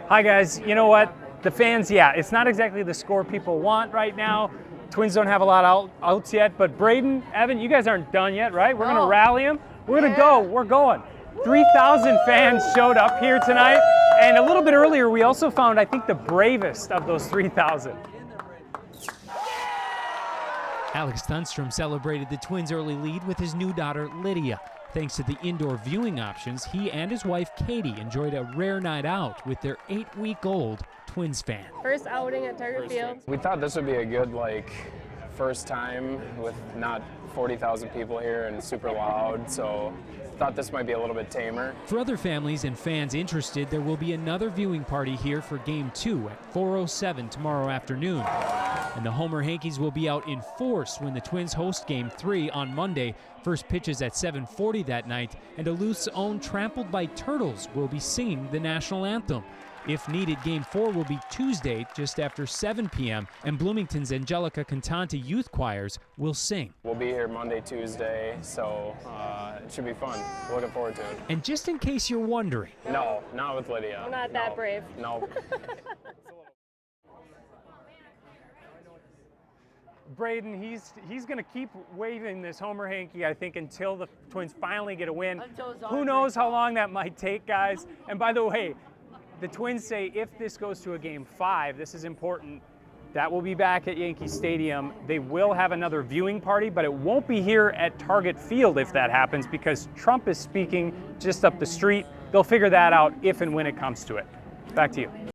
Hi guys, you know what? The fans, yeah, it's not exactly the score people want right now. Twins don't have a lot of outs yet, but Braden, Evan, you guys aren't done yet, right? We're gonna rally them. We're gonna go, we're going. 3,000 fans showed up here tonight, and a little bit earlier we also found, I think, the bravest of those 3,000. Alex Thunstrom celebrated the Twins' early lead with his new daughter, Lydia. Thanks to the indoor viewing options, he and his wife, Katie, enjoyed a rare night out with their 8-week-old Twins fan. First outing at Target Field. We thought this would be a good, first time with not 40,000 people here and super loud, so thought this might be a little bit tamer. For other families and fans interested, there will be another viewing party here for Game 2 at 4:07 tomorrow afternoon. And the Homer Hankies will be out in force when the Twins host Game 3 on Monday. First pitch is at 7:40 that night, and Duluth's own Trampled by Turtles will be singing the national anthem. If needed, Game 4 will be Tuesday just after 7 p.m., and Bloomington's Angelica Cantante Youth Choirs will sing. We'll be here Monday, Tuesday, so it should be fun. Looking forward to it. And just in case you're wondering. No, not with Lydia. I'm not that brave. No. Braden, he's going to keep waving this Homer Hanky, I think, until the Twins finally get a win. Who knows how long that might take, guys? And by the way, the Twins say if this goes to a Game 5, this is important, that will be back at Yankee Stadium. They will have another viewing party, but it won't be here at Target Field if that happens, because Trump is speaking just up the street. They'll figure that out if and when it comes to it. Back to you.